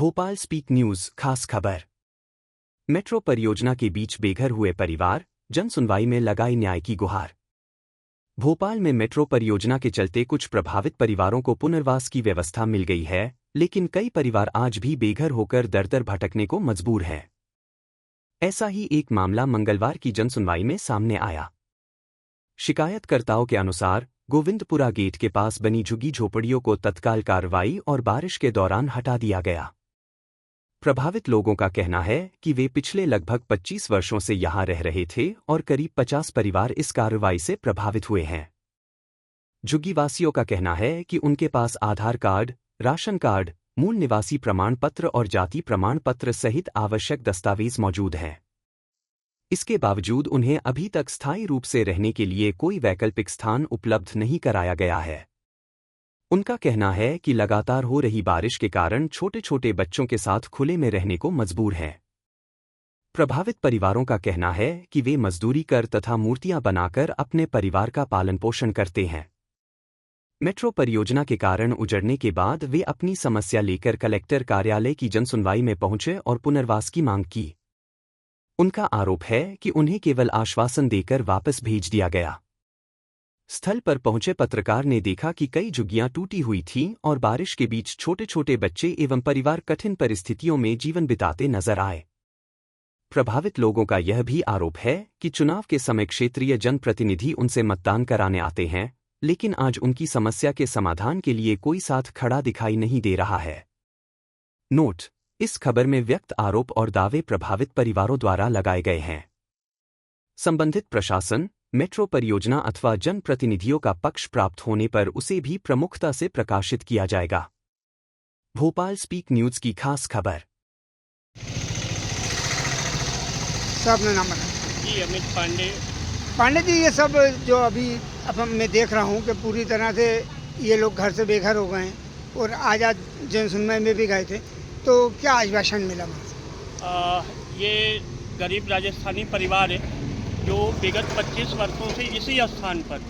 Bhopal speak news खास खबर। Metro परियोजना के बीच बेघर हुए परिवार, जन सुनवाई में लगाई न्याय की गुहार। भोपाल में मेट्रो परियोजना के चलते कुछ प्रभावित परिवारों को पुनर्वास की व्यवस्था मिल गई है, लेकिन कई परिवार आज भी बेघर होकर दर दर भटकने को मजबूर हैं। ऐसा ही एक मामला मंगलवार की जनसुनवाई में सामने आया। शिकायतकर्ताओं के अनुसार गोविंदपुरा गेट के पास बनी झुग्गी झोपड़ियों को तत्काल कार्रवाई और बारिश के दौरान हटा दिया गया। प्रभावित लोगों का कहना है कि वे पिछले लगभग 25 वर्षों से यहां रह रहे थे और करीब 50 परिवार इस कार्रवाई से प्रभावित हुए हैं। झुग्गीवासियों का कहना है कि उनके पास आधार कार्ड, राशन कार्ड, मूल निवासी प्रमाण पत्र और जाति प्रमाण पत्र सहित आवश्यक दस्तावेज मौजूद हैं। इसके बावजूद उन्हें अभी तक स्थायी रूप से रहने के लिए कोई वैकल्पिक स्थान उपलब्ध नहीं कराया गया है। उनका कहना है कि लगातार हो रही बारिश के कारण छोटे छोटे बच्चों के साथ खुले में रहने को मजबूर हैं। प्रभावित परिवारों का कहना है कि वे मजदूरी कर तथा मूर्तियां बनाकर अपने परिवार का पालन पोषण करते हैं। मेट्रो परियोजना के कारण उजड़ने के बाद वे अपनी समस्या लेकर कलेक्टर कार्यालय की जनसुनवाई में पहुंचे और पुनर्वास की मांग की। उनका आरोप है कि उन्हें केवल आश्वासन देकर वापस भेज दिया गया। स्थल पर पहुंचे पत्रकार ने देखा कि कई झुग्गियां टूटी हुई थीं और बारिश के बीच छोटे छोटे बच्चे एवं परिवार कठिन परिस्थितियों में जीवन बिताते नजर आए। प्रभावित लोगों का यह भी आरोप है कि चुनाव के समय क्षेत्रीय जनप्रतिनिधि उनसे मतदान कराने आते हैं, लेकिन आज उनकी समस्या के समाधान के लिए कोई साथ खड़ा दिखाई नहीं दे रहा है। नोट: इस खबर में व्यक्त आरोप और दावे प्रभावित परिवारों द्वारा लगाए गए हैं। संबंधित प्रशासन, मेट्रो परियोजना अथवा जनप्रतिनिधियों का पक्ष प्राप्त होने पर उसे भी प्रमुखता से प्रकाशित किया जाएगा। भोपाल स्पीक न्यूज की खास खबर। अपना नाम बताएं। जी, अमित पांडे। पांडे जी, ये सब जो अभी अब मैं देख रहा हूँ कि पूरी तरह से ये लोग घर से बेघर हो गए हैं और आज जनसुनवाई में भी गए थे, तो क्या आश्वासन मिला वहाँ से? ये गरीब राजस्थानी परिवार है जो विगत 25 वर्षों से इसी स्थान पर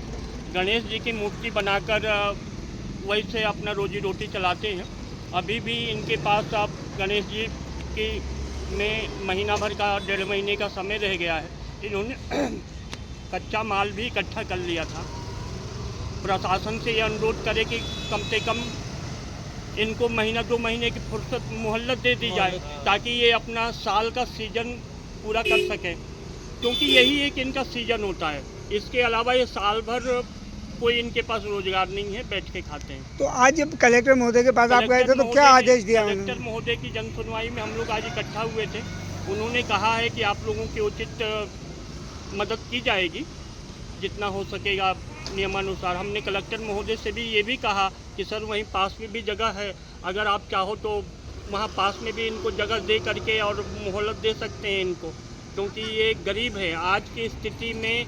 गणेश जी की मूर्ति बनाकर वही से अपना रोजी रोटी चलाते हैं। अभी भी इनके पास अब गणेश जी की में महीना भर का 1.5 महीने का समय रह गया है। इन्होंने कच्चा माल भी इकट्ठा कर लिया था। प्रशासन से ये अनुरोध करे कि कम से कम इनको महीना 2 महीने की फुर्सत मोहल्लत दे दी जाए ताकि ये अपना साल का सीजन पूरा कर सकें, क्योंकि यही एक इनका सीजन होता है। इसके अलावा ये साल भर कोई इनके पास रोजगार नहीं है, बैठ के खाते हैं। तो आज जब कलेक्टर महोदय के पास आप गए थे तो क्या आदेश दिया? कलेक्टर महोदय की जनसुनवाई में हम लोग आज इकट्ठा हुए थे। उन्होंने कहा है कि आप लोगों की उचित मदद की जाएगी, जितना हो सकेगा नियमानुसार। हमने कलेक्टर महोदय से भी ये भी कहा कि सर वहीं पास में भी जगह है, अगर आप चाहो तो वहाँ पास में भी इनको जगह दे करके और मोहलत दे सकते हैं इनको, क्योंकि ये गरीब है। आज की स्थिति में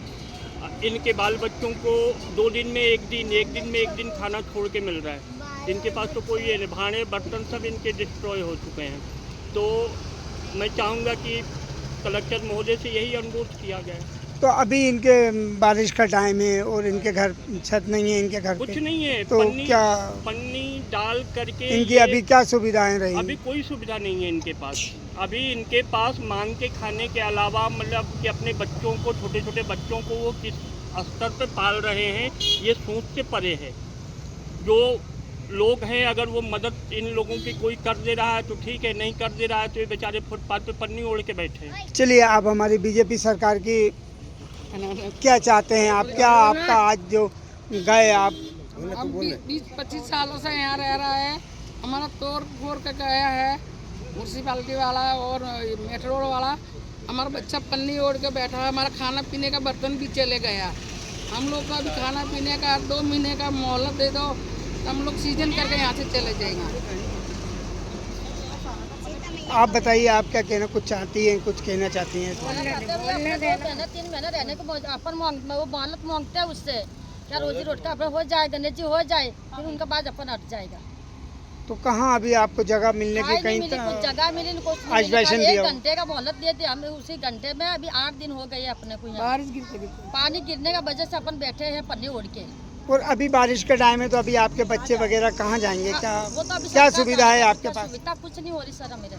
इनके बाल बच्चों को 2 दिन में एक दिन खाना छोड़ के मिल रहा है। इनके पास तो कोई ये भांडे बर्तन सब इनके डिस्ट्रॉय हो चुके हैं। तो मैं चाहूँगा कि कलेक्टर महोदय से यही अनुरोध किया गया। तो अभी इनके बारिश का टाइम है और इनके घर छत नहीं है, इनके घर कुछ पे नहीं है, तो पन्नी डाल करके इनकी अभी क्या सुविधाएं रही? अभी कोई सुविधा नहीं है इनके पास। अभी इनके पास मांग के खाने के अलावा मतलब कि अपने बच्चों को, छोटे छोटे बच्चों को वो किस स्तर पे पाल रहे हैं ये सोच से परे है। जो लोग हैं अगर वो मदद इन लोगों की कोई कर दे रहा है तो ठीक है, नहीं कर दे रहा है तो ये बेचारे फुटपाथ पे पन्नी ओढ़ के बैठे हैं। चलिए, आप हमारी बीजेपी सरकार की क्या चाहते हैं? आप क्या आपका आज जो गए आप 20-25 सालों से यहाँ रह रहा है, हमारा तोड़ फोड़ के गया है म्यूनसिपालिटी वाला और मेट्रो वाला। हमारा बच्चा पन्नी ओढ़ के बैठा है, हमारा खाना पीने का बर्तन भी चले गया। हम लोग का भी खाना पीने का 2 महीने का मोहलत दे दो तो हम लोग सीजन करके यहाँ से चले जाएंगे। आप बताइए, आप क्या कहना कुछ चाहती हैं, कुछ कहना चाहती हैं? 3 महीने रहने को अपन वो मोहलत मांगते हैं उससे, क्या रोजी रोटी का अपन हो जाए, गणेश जी हो जाए, फिर उनका बाद अपन हट जाएगा। तो कहाँ अभी आपको जगह मिलने की कहीं जगह मिली? आश्वासन दिया? 1 घंटे का मोहलत दिए थे हमें, उसी घंटे में अभी 8 दिन हो गए अपने को। यहाँ पानी गिरने का वजह से अपन बैठे हैं पन्नी ओढ़ के। और अभी बारिश का टाइम है तो अभी आपके बच्चे वगैरह कहाँ जाएंगे, क्या वो तो अभी क्या सरकार सुविधा है का- आपके क्या पास? सुविधा कुछ नहीं हो रही सर मेरे।